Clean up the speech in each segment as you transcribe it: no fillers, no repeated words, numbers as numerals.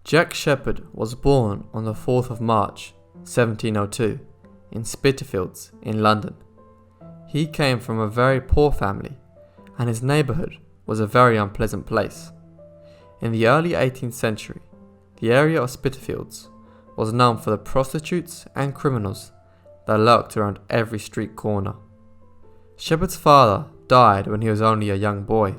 Jack Sheppard was born on the 4th of March 1702 in Spitalfields in London. He came from a very poor family, and his neighbourhood was a very unpleasant place. In the early 18th century, the area of Spitalfields was known for the prostitutes and criminals that lurked around every street corner. Sheppard's father died when he was only a young boy.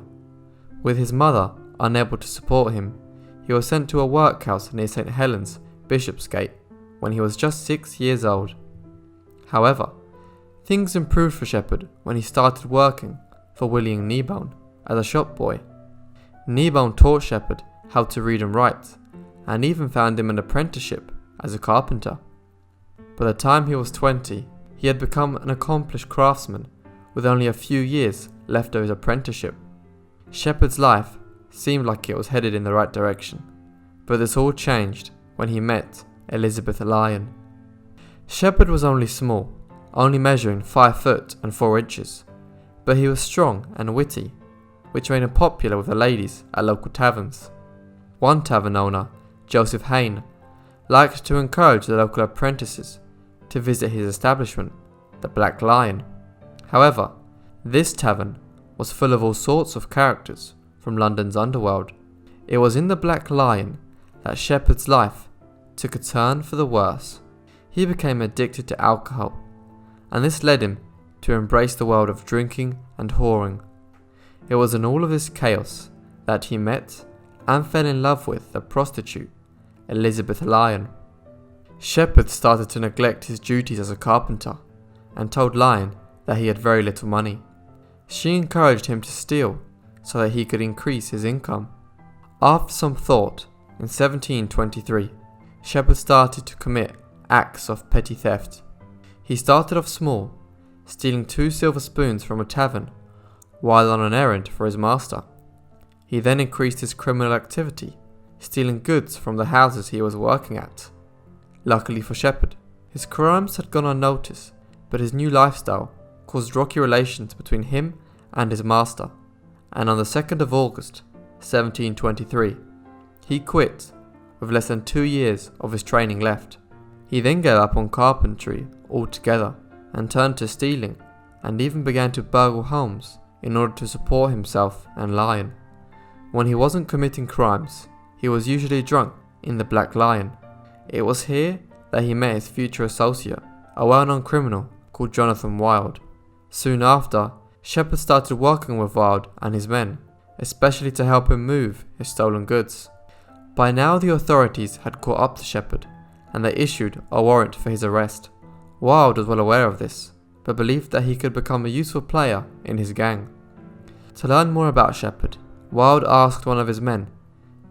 With his mother unable to support him, he was sent to a workhouse near St. Helens, Bishopsgate, when he was just 6 years old. However, things improved for Sheppard when he started working for William Kneebone as a shop boy. Kneebone taught Sheppard how to read and write, and even found him an apprenticeship as a carpenter. By the time he was 20, he had become an accomplished craftsman with only a few years left of his apprenticeship. Sheppard's life seemed like it was headed in the right direction, but this all changed when he met Elizabeth Lyon. Sheppard was only small, only measuring 5 foot and 4 inches, but he was strong and witty, which made him popular with the ladies at local taverns. One tavern owner, Joseph Hayne, liked to encourage the local apprentices to visit his establishment, the Black Lion. However, this tavern was full of all sorts of characters from London's underworld. It was in the Black Lion that Sheppard's life took a turn for the worse. He became addicted to alcohol, and this led him to embrace the world of drinking and whoring. It was in all of this chaos that he met and fell in love with the prostitute, Elizabeth Lyon. Sheppard started to neglect his duties as a carpenter and told Lyon that he had very little money. She encouraged him to steal so that he could increase his income. After some thought, in 1723, Sheppard started to commit acts of petty theft. He started off small, stealing 2 silver spoons from a tavern while on an errand for his master. He then increased his criminal activity, stealing goods from the houses he was working at. Luckily for Sheppard, his crimes had gone unnoticed, but his new lifestyle caused rocky relations between him and his master, and on the 2nd of August, 1723, he quit with less than 2 years of his training left. He then gave up on carpentry altogether and turned to stealing, and even began to burgle homes in order to support himself and Lyon. When he wasn't committing crimes, he was usually drunk in the Black Lion. It was here that he met his future associate, a well-known criminal called Jonathan Wild. Soon after, Sheppard started working with Wild and his men, especially to help him move his stolen goods. By now the authorities had caught up to Sheppard, and they issued a warrant for his arrest. Wild was well aware of this, but believed that he could become a useful player in his gang. To learn more about Sheppard, Wild asked one of his men,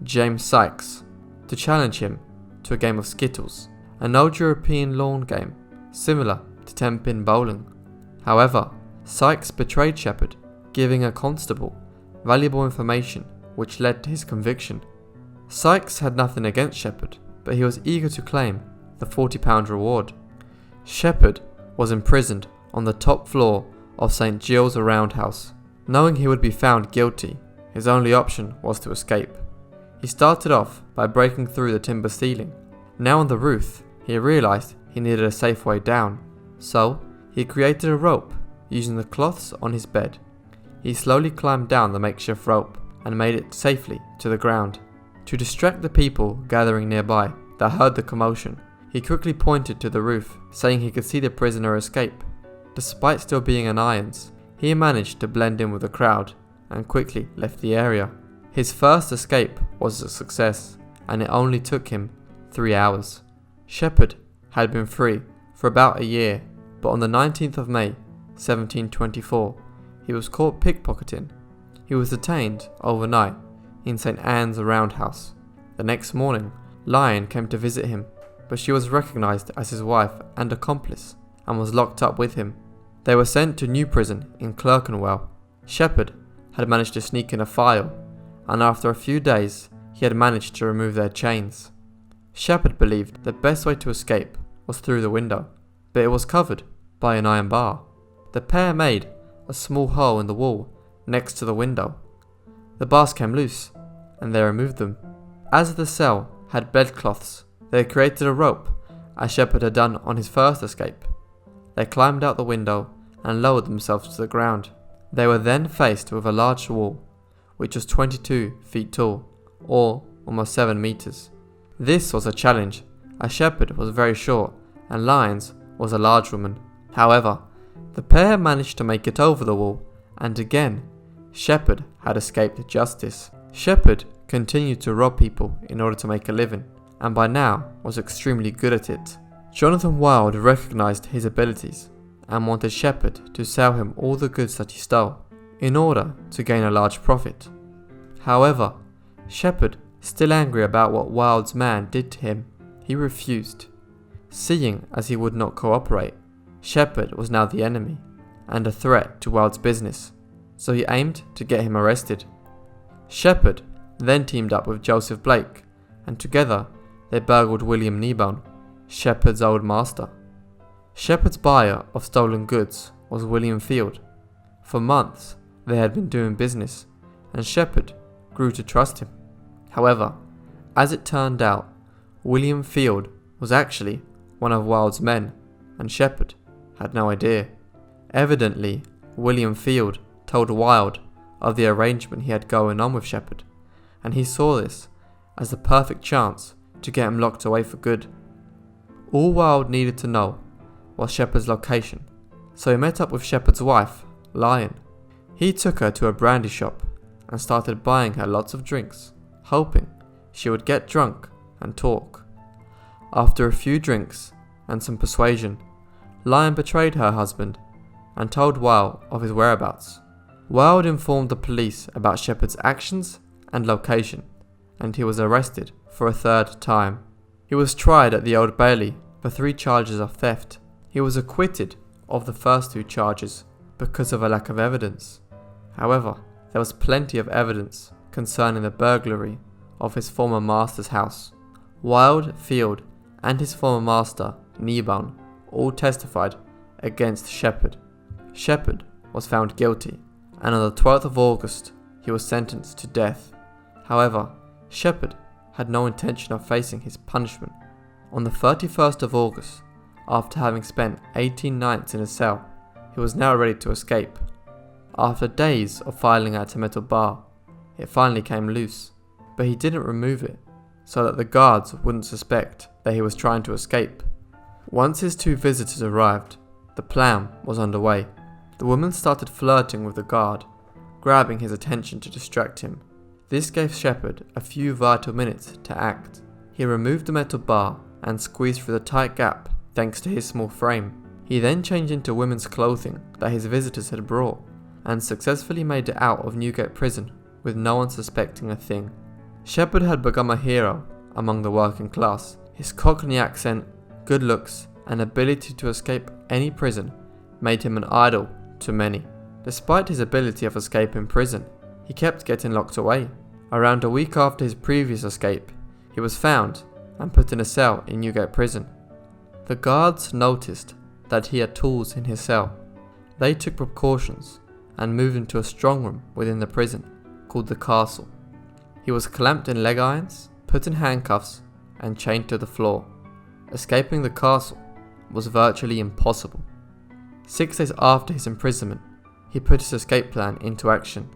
James Sykes, to challenge him to a game of skittles, an old European lawn game similar to 10-pin bowling. However, Sykes betrayed Sheppard, giving a constable valuable information which led to his conviction. Sykes had nothing against Sheppard, but he was eager to claim the £40 reward. Sheppard was imprisoned on the top floor of St. Gilles's roundhouse. Knowing he would be found guilty, his only option was to escape. He started off by breaking through the timber ceiling. Now on the roof, he realised he needed a safe way down, so he created a rope using the cloths on his bed. He slowly climbed down the makeshift rope and made it safely to the ground. To distract the people gathering nearby that heard the commotion, he quickly pointed to the roof, saying he could see the prisoner escape. Despite still being in irons, he managed to blend in with the crowd and quickly left the area. His first escape was a success, and it only took him 3 hours. Sheppard had been free for about a year, but on the 19th of May, 1724, he was caught pickpocketing. He was detained overnight in St. Anne's roundhouse. The next morning, Lyon came to visit him, but she was recognised as his wife and accomplice and was locked up with him. They were sent to New Prison in Clerkenwell. Sheppard had managed to sneak in a file, and after a few days, he had managed to remove their chains. Sheppard believed the best way to escape was through the window, but it was covered by an iron bar. The pair made a small hole in the wall next to the window. The bars came loose, and they removed them. As the cell had bedcloths. They had created a rope, as Sheppard had done on his first escape. They climbed out the window and lowered themselves to the ground. They were then faced with a large wall, which was 22 feet tall, or almost 7 meters. This was a challenge, as Sheppard was very short and Lyons was a large woman. However, the pair managed to make it over the wall, and again, Sheppard had escaped justice. Sheppard continued to rob people in order to make a living, and by now was extremely good at it. Jonathan Wild recognized his abilities and wanted Sheppard to sell him all the goods that he stole in order to gain a large profit. However, Sheppard, still angry about what Wild's man did to him, he refused. Seeing as he would not cooperate, Sheppard was now the enemy and a threat to Wild's business, so he aimed to get him arrested. Sheppard then teamed up with Joseph Blake, and together they burgled William Kneebone, Sheppard's old master. Sheppard's buyer of stolen goods was William Field. For months they had been doing business, and Sheppard grew to trust him. However, as it turned out, William Field was actually one of Wild's men, and Sheppard had no idea. Evidently, William Field told Wild of the arrangement he had going on with Sheppard, and he saw this as the perfect chance to get him locked away for good. All Wild needed to know was Sheppard's location, so he met up with Sheppard's wife, Lyon. He took her to a brandy shop and started buying her lots of drinks, hoping she would get drunk and talk. After a few drinks and some persuasion, Lyon betrayed her husband and told Wild of his whereabouts. Wild informed the police about Sheppard's actions and location, and he was arrested for a third time. He was tried at the Old Bailey for 3 charges of theft. He was acquitted of the first 2 charges because of a lack of evidence. However, there was plenty of evidence concerning the burglary of his former master's house. Wild, Field, and his former master, Kneebone, all testified against Sheppard. Sheppard was found guilty, and on the 12th of August, he was sentenced to death. However, Sheppard had no intention of facing his punishment. On the 31st of August, after having spent 18 nights in a cell, he was now ready to escape. After days of filing at a metal bar, it finally came loose, but he didn't remove it so that the guards wouldn't suspect that he was trying to escape. Once his 2 visitors arrived, the plan was underway. The woman started flirting with the guard, grabbing his attention to distract him. This gave Sheppard a few vital minutes to act. He removed the metal bar and squeezed through the tight gap thanks to his small frame. He then changed into women's clothing that his visitors had brought and successfully made it out of Newgate prison with no one suspecting a thing. Sheppard had become a hero among the working class. His Cockney accent, good looks, and ability to escape any prison made him an idol to many. Despite his ability of escaping prison, he kept getting locked away. Around a week after his previous escape, he was found and put in a cell in Newgate prison. The guards noticed that he had tools in his cell. They took precautions and moved him to a strong room within the prison called the Castle. He was clamped in leg irons, put in handcuffs, and chained to the floor. Escaping the castle was virtually impossible. 6 days after his imprisonment, he put his escape plan into action.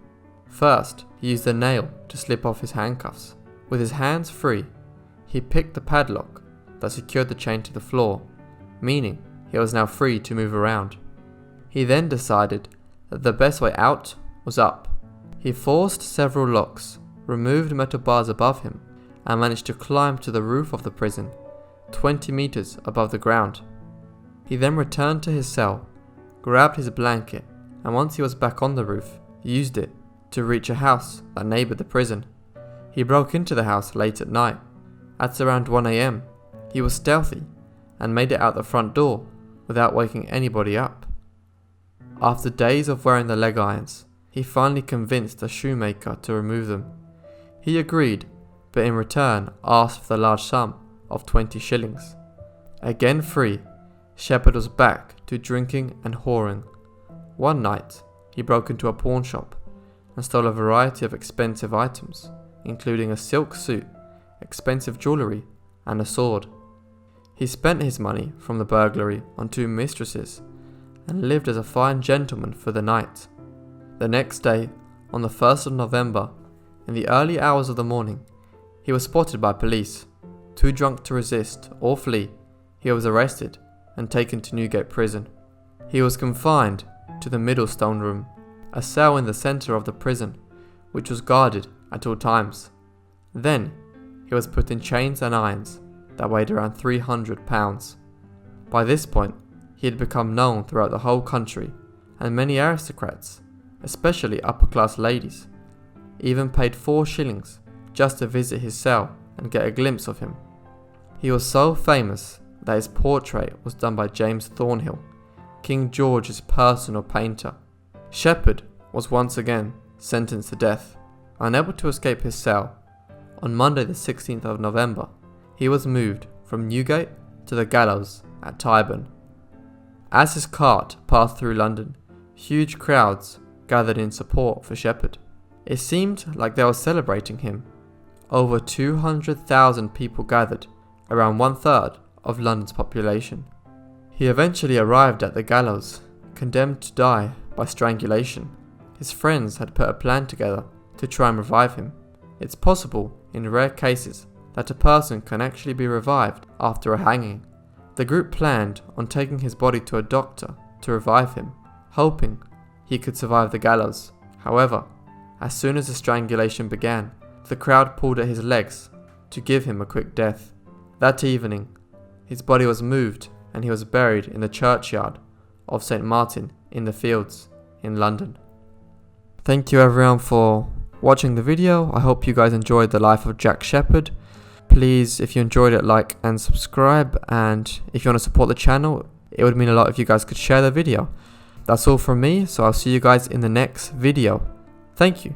First, he used a nail to slip off his handcuffs. With his hands free, he picked the padlock that secured the chain to the floor, meaning he was now free to move around. He then decided that the best way out was up. He forced several locks, removed metal bars above him, and managed to climb to the roof of the prison, 20 meters above the ground. He then returned to his cell, grabbed his blanket, and once he was back on the roof, used it to reach a house that neighboured the prison. He broke into the house late at night. At around 1 AM, he was stealthy and made it out the front door without waking anybody up. After days of wearing the leg irons, he finally convinced a shoemaker to remove them. He agreed, but in return asked for the large sum of 20 shillings. Again free, Sheppard was back to drinking and whoring. One night, he broke into a pawn shop and stole a variety of expensive items, including a silk suit expensive jewellery, and a sword. He spent his money from the burglary on 2 mistresses and lived as a fine gentleman for the night. The next day, on the 1st of November, in the early hours of the morning, he was spotted by police. Too drunk to resist or flee, he was arrested and taken to Newgate Prison. He was confined to the middle stone room, a cell in the centre of the prison, which was guarded at all times. Then, he was put in chains and irons that weighed around 300 pounds. By this point, he had become known throughout the whole country, and many aristocrats, especially upper-class ladies, even paid 4 shillings just to visit his cell and get a glimpse of him. He was so famous that his portrait was done by James Thornhill, King George's personal painter. Sheppard was once again sentenced to death. Unable to escape his cell, on Monday the 16th of November, he was moved from Newgate to the gallows at Tyburn. As his cart passed through London, huge crowds gathered in support for Sheppard. It seemed like they were celebrating him. Over 200,000 people gathered, around 1/3 of London's population. He eventually arrived at the gallows, condemned to die by strangulation. His friends had put a plan together to try and revive him. It's possible, in rare cases, that a person can actually be revived after a hanging. The group planned on taking his body to a doctor to revive him, hoping he could survive the gallows. However, as soon as the strangulation began, the crowd pulled at his legs to give him a quick death. That evening, his body was moved and he was buried in the churchyard of St. Martin in the Fields in London. Thank you everyone for watching the video. I hope you guys enjoyed the life of Jack Sheppard. Please, if you enjoyed it, like and subscribe, and if you want to support the channel, it would mean a lot if you guys could share the video. That's all from me, so I'll see you guys in the next video. Thank you.